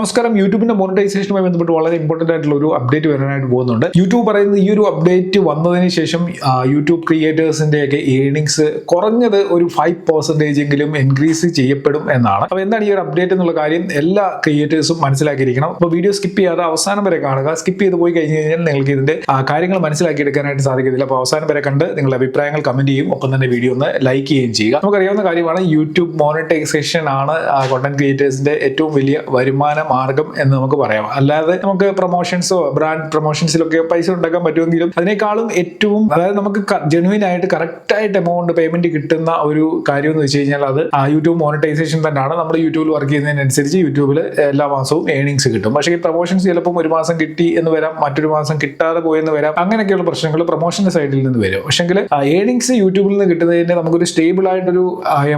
നമസ്കാരം. യൂട്യൂബിന്റെ മോണിറ്റൈസേഷനുമായി ബന്ധപ്പെട്ട് വളരെ ഇമ്പോർട്ടന്റ് ആയിട്ടുള്ള ഒരു അപ്ഡേറ്റ് വരാനായിട്ട് പോകുന്നുണ്ട്. യൂട്യൂബ് പറയുന്നത് ഈ ഒരു അപ്ഡേറ്റ് വന്നതിന് ശേഷം യൂട്യൂബ് ക്രിയേറ്റേഴ്സിന്റെ ഒക്കെ ഏർണിങ്സ് കുറഞ്ഞത് ഒരു 5% എങ്കിലും ഇൻക്രീസ് ചെയ്യപ്പെടും എന്നാണ്. അപ്പോൾ എന്താണ് ഈ ഒരു അപ്ഡേറ്റ് എന്നുള്ള കാര്യം എല്ലാ ക്രിയേറ്റേഴ്സും മനസ്സിലാക്കിയിരിക്കണം. അപ്പോൾ വീഡിയോ സ്കിപ്പ് ചെയ്യാതെ അവസാനം വരെ കാണുക. സ്കിപ്പ് ചെയ്ത് പോയി കഴിഞ്ഞ് കഴിഞ്ഞാൽ നിങ്ങൾക്ക് ഇതിന്റെ കാര്യങ്ങൾ മനസ്സിലാക്കിയെടുക്കാനായിട്ട് സാധിക്കത്തില്ല. അപ്പോൾ അവസാനം വരെ കണ്ട് നിങ്ങളുടെ അഭിപ്രായങ്ങൾ കമന്റ് ചെയ്യും, ഒപ്പം തന്നെ വീഡിയോ ഒന്ന് ലൈക്ക് ചെയ്യുകയും ചെയ്യുക. നമുക്കറിയാവുന്ന കാര്യമാണ്, യൂട്യൂബ് മോണിറ്റൈസേഷൻ ആണ് കോണ്ടന്റ് ക്രിയേറ്റേഴ്സിന്റെ ഏറ്റവും വലിയ വരുമാന മാർഗം എന്ന് നമുക്ക് പറയാം. അല്ലാതെ നമുക്ക് പ്രൊമോഷൻസോ ബ്രാൻഡ് പ്രൊമോഷൻസിലൊക്കെ പൈസ ഉണ്ടാക്കാൻ പറ്റുമെങ്കിലും അതിനേക്കാളും ഏറ്റവും, അതായത് നമുക്ക് ജെനുവിൻ ആയിട്ട് കറക്റ്റ് ആയിട്ട് എമൗണ്ട് പേയ്മെന്റ് കിട്ടുന്ന ഒരു കാര്യം എന്ന് വെച്ച് കഴിഞ്ഞാൽ അത് യൂട്യൂബ് മോണിറ്റൈസേഷൻ തന്നെയാണ്. നമ്മൾ യൂട്യൂബിൽ വർക്ക് ചെയ്യുന്നതിനനുസരിച്ച് യൂട്യൂബിൽ എല്ലാ മാസവും ഏർണിങ്സ് കിട്ടും. പക്ഷേ ഈ പ്രൊമോഷൻസ് ചിലപ്പോൾ ഒരു മാസം കിട്ടി എന്ന് വരാം, മറ്റൊരു മാസം കിട്ടാതെ പോയെന്ന് വരാം. അങ്ങനെയൊക്കെയുള്ള പ്രശ്നങ്ങൾ പ്രൊമോഷന്റെ സൈഡിൽ നിന്ന് വരും. പക്ഷെങ്കിൽ ഏർണിങ്സ് യൂട്യൂബിൽ നിന്ന് കിട്ടുന്നതിന് നമുക്കൊരു സ്റ്റേബിൾ ആയിട്ടൊരു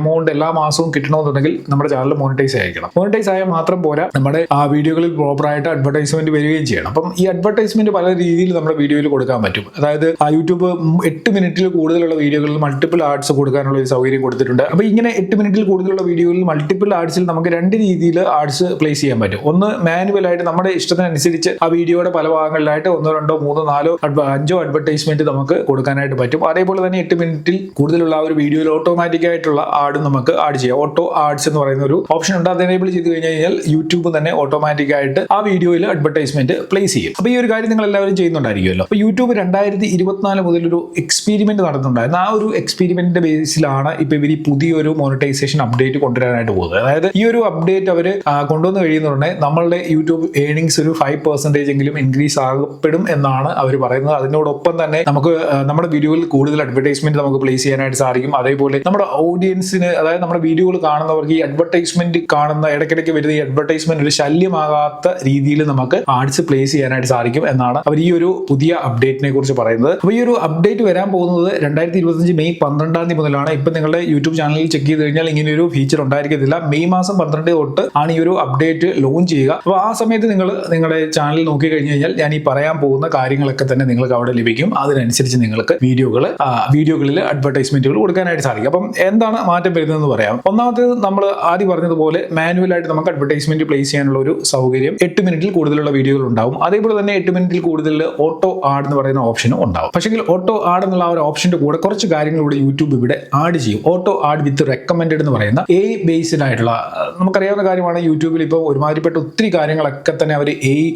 എമൗണ്ട് എല്ലാ മാസവും കിട്ടണമെന്നുണ്ടെങ്കിൽ നമ്മുടെ ചാനൽ മോണിറ്റൈസ് ആയിരിക്കണം. മോണിറ്റൈസ് ആയാൽ മാത്രം പോരാ, നമ്മുടെ ആ വീഡിയോകളിൽ പ്രോപ്പറായിട്ട് അഡ്വർടൈസ്മെന്റ് വരികയും ചെയ്യണം. അപ്പം ഈ അഡ്വർടൈസ്മെന്റ് പല രീതിയിൽ നമ്മുടെ വീഡിയോയിൽ കൊടുക്കാൻ പറ്റും. അതായത് യൂട്യൂബ് 8 മിനിറ്റിൽ കൂടുതലുള്ള വീഡിയോകളിൽ മൾട്ടിപ്പിൾ ആഡ്സ് കൊടുക്കാനുള്ള ഒരു സൗകര്യം കൊടുത്തിട്ടുണ്ട്. അപ്പോൾ ഇങ്ങനെ 8 മിനിറ്റിൽ കൂടുതലുള്ള വീഡിയോകളിൽ മൾട്ടിപ്പിൾ ആഡ്സിൽ നമുക്ക് 2 രീതിയിൽ ആഡ്സ് പ്ലേസ് ചെയ്യാൻ പറ്റും. ഒന്ന്, മാനുവലായിട്ട് നമ്മുടെ ഇഷ്ടത്തിനനുസരിച്ച് ആ വീഡിയോയുടെ പല ഭാഗങ്ങളിലായിട്ട് 1, 2, 3, 4, 5 അഡ്വർടൈസ്മെന്റ് നമുക്ക് കൊടുക്കാനായിട്ട് പറ്റും. അതേപോലെ തന്നെ 8 മിനിറ്റിൽ കൂടുതലുള്ള ആ ഒരു വീഡിയോയിൽ ഓട്ടോമാറ്റിക് ആയിട്ടുള്ള ആഡും നമുക്ക് ആഡ് ചെയ്യാം. ഓട്ടോ ആഡ്സ് എന്ന് പറയുന്ന ഒരു ഓപ്ഷൻ ഉണ്ട്. അത് എനേബിൾ ചെയ്ത് കഴിഞ്ഞാൽ യൂട്യൂബ് തന്നെ ഓട്ടോമാറ്റിക് ആയിട്ട് ആ വീഡിയോയിൽ അഡ്വർടൈസ്മെന്റ് പ്ലേസ് ചെയ്യും. അപ്പോൾ ഈ ഒരു കാര്യം നിങ്ങൾ എല്ലാവരും ചെയ്യുന്നുണ്ടായിരിക്കുമല്ലോ. അപ്പോൾ യൂട്യൂബ് 2024 മുതൽ ഒരു എക്സ്പെരിമെന്റ് നടത്തുന്നുണ്ടായിരുന്നു. ആ ഒരു എക്സ്പെരിമെന്റിന്റെ ബേസിലാണ് ഇപ്പൊ ഇവർ പുതിയൊരു മോണിറ്റൈസേഷൻ അപ്ഡേറ്റ് കൊണ്ടുവരാനായിട്ട് പോകുന്നത്. അതായത് ഈ ഒരു അപ്ഡേറ്റ് അവർ കൊണ്ടുവന്ന് കഴിയുന്നുണ്ടെ നമ്മളുടെ യൂട്യൂബ് ഏർണിങ്സ് ഒരു 5% എങ്കിലും ഇൻക്രീസ് ആകപ്പെടും എന്നാണ് അവർ പറയുന്നത്. അതിനോടൊപ്പം തന്നെ നമുക്ക് നമ്മുടെ വീഡിയോയിൽ കൂടുതൽ അഡ്വർടൈസ്മെന്റ് നമുക്ക് പ്ലേസ് ചെയ്യാനായിട്ട് സാധിക്കും. അതേപോലെ നമ്മുടെ ഓഡിയൻസിന്, അതായത് നമ്മുടെ വീഡിയോകൾ കാണുന്നവർക്ക് ഈ അഡ്വർടൈസ്മെന്റ് കാണുന്ന ഇടയ്ക്കിടയ്ക്ക് വരുന്ന ഈ അഡ്വർടൈസ്മെന്റ് ഒരു ശല്യമാകാത്ത രീതിയിൽ നമുക്ക് ആഡ്സ് പ്ലേസ് ചെയ്യാനായിട്ട് സാധിക്കും എന്നാണ് അവർ ഈ ഒരു പുതിയ അപ്ഡേറ്റിനെ കുറിച്ച് പറയുന്നത്. അപ്പോൾ ഈ ഒരു അപ്ഡേറ്റ് വരാൻ പോകുന്നത് 2025 മെയ് 12 മുതലാണ്. ഇപ്പൊ നിങ്ങളുടെ യൂട്യൂബ് ചാനലിൽ ചെക്ക് ചെയ്ത് കഴിഞ്ഞാൽ ഇങ്ങനെ ഒരു ഫീച്ചർ ഉണ്ടായിരിക്കത്തില്ല. മെയ് മാസം 12 തൊട്ട് ആണ് ഈ ഒരു അപ്ഡേറ്റ് ലോഞ്ച് ചെയ്യുക. അപ്പോൾ ആ സമയത്ത് നിങ്ങൾ നിങ്ങളുടെ ചാനൽ നോക്കി കഴിഞ്ഞ് കഴിഞ്ഞാൽ ഞാൻ ഈ പറയാൻ പോകുന്ന കാര്യങ്ങളൊക്കെ തന്നെ നിങ്ങൾക്ക് അവിടെ ലഭിക്കും. അതിനനുസരിച്ച് നിങ്ങൾക്ക് വീഡിയോകളിൽ അഡ്വർടൈസ്മെന്റുകൾ കൊടുക്കാനായിട്ട് സാധിക്കും. അപ്പം എന്താണ് മാറ്റം വരുന്നതെന്ന് പറയാം. ഒന്നാമത്തേത്, നമ്മൾ ആദ്യം പറഞ്ഞതുപോലെ മാനുവലായിട്ട് നമുക്ക് അഡ്വർടൈസ്മെന്റ് പ്ലേസ് ചെയ്യാനുള്ള ഒരു സൗകര്യം 8 മിനിറ്റിൽ കൂടുതലുള്ള വീഡിയോകൾ ഉണ്ടാവും. അതേപോലെ തന്നെ 8 മിനിറ്റിൽ കൂടുതൽ ഓട്ടോ ആഡ് എന്ന് പറയുന്ന ഓപ്ഷനും ഉണ്ടാവും. പക്ഷേ ഓട്ടോ ആഡ് എന്നുള്ള ആ ഒരു ഓപ്ഷന്റെ കൂടെ കുറച്ച് കാര്യങ്ങളിലൂടെ യൂട്യൂബ് ഇവിടെ ആഡ് ചെയ്യും. ഓട്ടോ ആഡ് വിത്ത് റെക്കമെൻഡഡ് എന്ന് പറയുന്ന ബേസ്ഡ് ആയിട്ടുള്ള, നമുക്കറിയാവുന്ന കാര്യമാണ്, യൂട്യൂബിൽ ഇപ്പോൾ ഒരുമാതിരിപ്പെട്ട ഒത്തിരി കാര്യങ്ങളൊക്കെ തന്നെ അവർ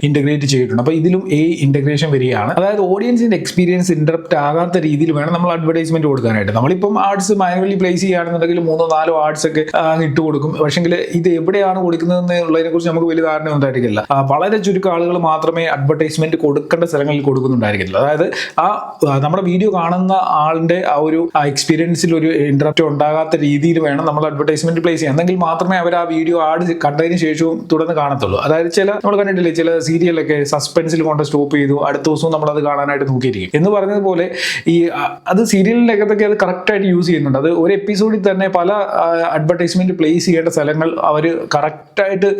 ഇന്റഗ്രേറ്റ് ചെയ്തിട്ടുണ്ട്. അപ്പോൾ ഇതിലും ഇന്റഗ്രേഷൻ വരികയാണ്. അതായത് ഓഡിയൻസിന്റെ എക്സ്പീരിയൻസ് ഇന്ററപ്റ്റ് ആകാത്ത രീതിയിൽ വേണം നമ്മൾ അഡ്വർടൈസ്മെന്റ് കൊടുക്കാനായിട്ട്. നമ്മളിപ്പം ആഡ്സ് മാനുവലി പ്ലേസ് ചെയ്യുകയാണെന്നുണ്ടെങ്കിൽ 3-4 ആഡ്സ് ഒക്കെ ഇട്ട് കൊടുക്കും. പക്ഷെങ്കിൽ ഇത് എവിടെയാണ് കൊടുക്കുന്നതെന്ന് ഉള്ളതിനെ കുറിച്ച് നമുക്ക് വലിയ ധാരണ ഉണ്ടായിരിക്കില്ല. വളരെ ചുരുക്കം ആളുകൾ മാത്രമേ അഡ്വർടൈസ്മെന്റ് കൊടുക്കേണ്ട സ്ഥലങ്ങളിൽ കൊടുക്കുന്നുണ്ടായിരിക്കില്ല. അതായത് നമ്മുടെ വീഡിയോ കാണുന്ന ആളിന്റെ ആ ഒരു എക്സ്പീരിയൻസിൽ ഒരു ഇന്ററപ്റ്റ് ഉണ്ടാകാത്ത രീതിയിൽ വേണം നമ്മൾ അഡ്വർടൈസ്മെന്റ് പ്ലേസ് ചെയ്യാൻ. എന്നെങ്കിൽ മാത്രമേ അവർ ആ വീഡിയോ ആഡ് കണ്ടതിന് ശേഷവും തുടർന്ന് കാണത്തുള്ളൂ. അതായത് നമ്മൾ കണ്ടിട്ടില്ലേ, ചില സീരിയലൊക്കെ സസ്പെൻസിൽ കൊണ്ട് സ്റ്റോപ്പ് ചെയ്തു, അടുത്ത ദിവസവും നമ്മൾ അത് കാണാനായിട്ട് നോക്കിയിരിക്കും എന്ന് പറഞ്ഞതുപോലെ അത് സീരിയലിനകത്തൊക്കെ അത് കറക്റ്റ് ആയിട്ട് യൂസ് ചെയ്യുന്നുണ്ട്. അത് ഒരു എപ്പിസോഡിൽ തന്നെ പല അഡ്വർടൈസ്മെന്റ് പ്ലേസ് ചെയ്യേണ്ട സ്ഥലങ്ങൾ അവർ കറക്റ്റായിട്ട്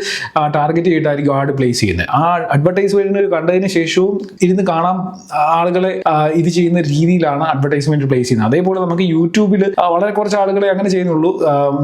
ടാർഗറ്റ് ചെയ്തിട്ടായിരിക്കും ആഡ് പ്ലേസ് ചെയ്യുന്നത്. ആ അഡ്വർടൈസ്മെന്റ് കണ്ടതിന് ശേഷവും ഇരുന്ന് കാണാൻ ആളുകളെ ഇത് ചെയ്യുന്ന രീതിയിലാണ് അഡ്വർടൈസ്മെന്റ് പ്ലേസ് ചെയ്യുന്നത്. അതേപോലെ നമുക്ക് യൂട്യൂബിൽ വളരെ കുറച്ച് ആളുകളെ അങ്ങനെ ചെയ്യുന്നുള്ളൂ.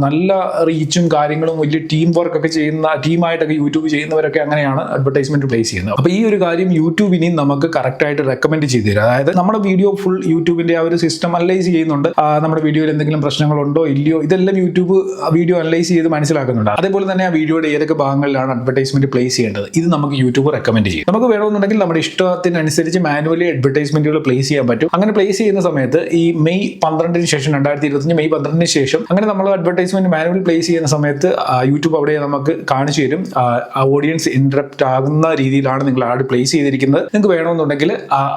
നല്ല റീച്ചും കാര്യങ്ങളും വലിയ ടീം വർക്ക് ഒക്കെ ചെയ്യുന്ന ടീമായിട്ടൊക്കെ യൂട്യൂബ് ചെയ്യുന്നവരൊക്കെ അങ്ങനെയാണ് അഡ്വർടൈസ്മെന്റ് പ്ലേസ് ചെയ്യുന്നത്. അപ്പോൾ ഈ ഒരു കാര്യം യൂട്യൂബിനെ നമുക്ക് കറക്റ്റ് ആയിട്ട് റെക്കമെൻഡ് ചെയ്തു തരും. അതായത് നമ്മുടെ വീഡിയോ ഫുൾ യൂട്യൂബിന്റെ ആ ഒരു സിസ്റ്റം അനലൈസ് ചെയ്യുന്നുണ്ട്. നമ്മുടെ വീഡിയോയിൽ എന്തെങ്കിലും പ്രശ്നങ്ങളുണ്ടോ ഇല്ലയോ ഇതെല്ലാം യൂട്യൂബ് വീഡിയോ അനലൈസ് ചെയ്ത് മനസ്സിലാക്കുന്നുണ്ട്. അതേപോലെ തന്നെ ആ വീഡിയോയുടെ ഏതൊക്കെ ഭാഗങ്ങളിലാണ് അഡ്വർടൈസ്മെന്റ് പ്ലേസ് ചെയ്യേണ്ടത് ഇത് നമുക്ക് യൂട്യൂബ് റെക്കമെൻഡ് ചെയ്യും. നമുക്ക് വേണമെന്നുണ്ടെങ്കിൽ നമ്മുടെ ഇഷ്ടത്തിനനുസരിച്ച് മാനുവലി അഡ്വർടൈസ്മെന്റുകൾ പ്ലേസ് ചെയ്യാൻ പറ്റും. അങ്ങനെ പ്ലേസ് ചെയ്യുന്ന സമയത്ത് ഈ മെയ് 12 ശേഷം 2025 മെയ് 12 ശേഷം അങ്ങനെ നമ്മൾ അഡ്വർടൈസ്മെന്റ് മാനുവൽ പ്ലേസ് ചെയ്യുന്ന സമയത്ത് യൂട്യൂബ് അവിടെ നമുക്ക് കാണിച്ചു തരും. ഓഡിയൻസ് ഇന്ററപ്റ്റ് ആകുന്ന രീതിയിലാണ് നിങ്ങൾ ആഡ് പ്ലേസ് ചെയ്തിരിക്കുന്നത്. നിങ്ങൾക്ക് വേണമെന്നുണ്ടെങ്കിൽ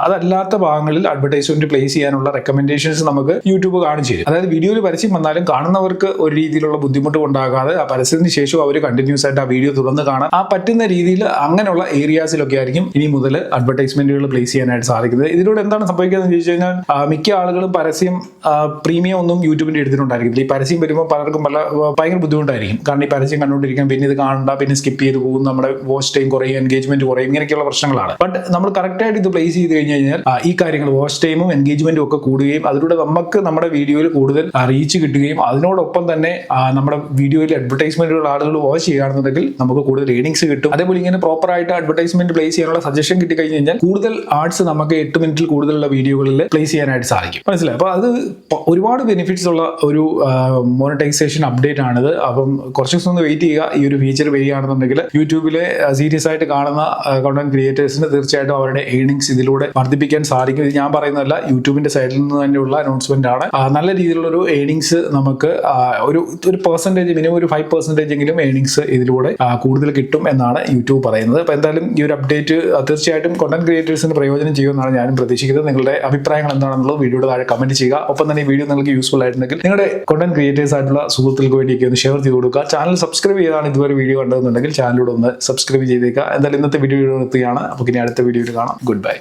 അതല്ലാത്ത ഭാഗങ്ങളിൽ അഡ്വർടൈസ്മെന്റ് പ്ലേസ് ചെയ്യാനുള്ള റെക്കമെൻഡേഷൻസ് നമുക്ക് യൂട്യൂബ് കാണിച്ചു തരും. അതായത് വീഡിയോയിൽ പരസ്യം വന്നാലും കാണുന്നവർക്ക് ഒരു രീതിയിലുള്ള ബുദ്ധിമുട്ട് ഉണ്ടാകാതെ ആ പരസ്യത്തിന് ശേഷം അവർ കണ്ടിന്യൂസ് ആയിട്ട് ആ വീഡിയോ തുടർന്ന് കാണാൻ പറ്റുന്ന രീതിയിൽ അങ്ങനെയുള്ള ഏരിയാസിലൊക്കെ ആയിരിക്കും ഇനി മുതൽ അഡ്വർടൈസ്മെന്റുകൾ പ്ലേസ് ചെയ്യാനായിട്ട് സാധിക്കുന്നത്. ഇതിലൂടെ എന്താണ് സംഭവിക്കുന്നത് എന്ന് ചോദിച്ചു കഴിഞ്ഞാൽ, മിക്ക ആളുകളും പരസ്യം പ്രീമിയം ഒന്നും യൂട്യൂബിന്റെ എടുത്തിട്ടുണ്ടായിരിക്കില്ല. ഈ പരസ്യം വരുമ്പോൾ പലർക്കും ഭയങ്കര ബുദ്ധിമുട്ടായിരിക്കും. കാരണം ഈ പരസ്യം കണ്ടുകൊണ്ടിരിക്കാൻ, പിന്നെ ഇത് കാണണ്ട, പിന്നെ സ്കിപ്പ് ചെയ്ത് പോകും, നമ്മുടെ വാച്ച് ടൈം കുറയും, എൻഗേജ്മെന്റ് കുറയും, ഇങ്ങനെയൊക്കെയുള്ള പ്രശ്നങ്ങളാണ്. ബട്ട് നമ്മൾ കറക്റ്റായിട്ട് ഇത് പ്ലേസ് ചെയ്ത് കഴിഞ്ഞ് കഴിഞ്ഞാൽ ഈ കാര്യങ്ങൾ വാച്ച് ടൈമും എൻഗേജ്മെന്റും ഒക്കെ കൂടുകയും അതിലൂടെ നമുക്ക് നമ്മുടെ വീഡിയോയിൽ കൂടുതൽ റീച്ച് കിട്ടുകയും അതിനോടൊപ്പം തന്നെ നമ്മുടെ വീഡിയോയിൽ അഡ്വർടൈസ്മെന്റുകൾ ആളുകൾ വാച്ച് ചെയ്യുകയാണെന്നുണ്ടെങ്കിൽ നമുക്ക് കൂടുതൽ ഏണിങ്സ് കിട്ടും. അതേപോലെ ഇങ്ങനെ പ്രോപ്പർ ആയിട്ട് അഡ്വർടൈസ്മെന്റ് പ്ലേസ് ചെയ്യാനുള്ള സജഷൻ കിട്ടി കഴിഞ്ഞ് കഴിഞ്ഞാൽ കൂടുതൽ ആഡ്സ് നമുക്ക് 8 മിനിറ്റിൽ കൂടുതലുള്ള വീഡിയോകളിൽ പ്ലേസ് ചെയ്യാനായിട്ട് സാധിക്കും. മനസ്സിലായി? അപ്പോൾ അത് ഒരുപാട് ബെനിഫിറ്റ്സ് ഉള്ള ഒരു മോണിറ്റൈസേഷൻ അപ്ഡേറ്റ് ആണിത്. അപ്പം കുറച്ച് ദിവസം ഒന്ന് വെയിറ്റ് ചെയ്യുക. ഈ ഒരു ഫീച്ചർ വരികയാണെന്നുണ്ടെങ്കിൽ യൂട്യൂബിലെ സീരിയസ് ആയിട്ട് കാണുന്ന കണ്ടന്റ് ക്രിയേറ്റേഴ്സിന് തീർച്ചയായിട്ടും അവരുടെ ഏണിങ്സ് ഇതിലൂടെ വർദ്ധിപ്പിക്കാൻ സാധിക്കും. ഇത് ഞാൻ പറയുന്നതല്ല, യൂട്യൂബിന്റെ സൈഡിൽ നിന്ന് തന്നെയുള്ള അനൗൺസ്മെന്റ് ആണ്. നല്ല രീതിയിലുള്ള ഒരു ഏണിങ്സ് നമുക്ക് ഒരു പെർസെന്റേജ്, മിനിമം ഒരു 5% എങ്കിലും ഏണിങ്സ് ഇതിലൂടെ കൂടുതൽ കിട്ടും എന്നാണ് യൂട്യൂബ് പറയുന്നത്. അപ്പോൾ എന്തായാലും ഈ ഒരു അപ്ഡേറ്റ് തീർച്ചയായിട്ടും കണ്ടന്റ് ക്രിയേറ്റേഴ്സിന് പ്രയോജനം ചെയ്യുമെന്നാണ് ഞാനും പ്രതീക്ഷിക്കുന്നത്. നിങ്ങളുടെ അഭിപ്രായങ്ങൾ എന്താണെന്നുള്ളത് വീഡിയോയുടെ താഴെ കമന്റ് ചെയ്യുക. ഒപ്പം തന്നെ ഈ വീഡിയോ നിങ്ങൾക്ക് യൂസ്ഫുൾ ആയിട്ടുണ്ടെങ്കിൽ നിങ്ങളുടെ കണ്ടന്റ് ക്രിയേറ്റേഴ്സ് ആയിട്ടുള്ള സുഹൃത്തുക്കൾക്ക് വേണ്ടിയൊക്കെ ഒന്ന് ഷെയർ ചെയ്ത് കൊടുക്കുക. ചാനൽ സബ്സ്ക്രൈബ് ചെയ്താണ് ഇതുവരെ വീഡിയോ കണ്ടതെന്നുണ്ടെങ്കിൽ ചാനലിലൂടെ ഒന്ന് സബ്സ്ക്രൈബ് ചെയ്തേക്കുക. എന്തായാലും ഇന്നത്തെ വീഡിയോ നിർത്തുകയാണ്. അപ്പോൾ ഇനി അടുത്ത വീഡിയോയിൽ കാണാം. Good bye.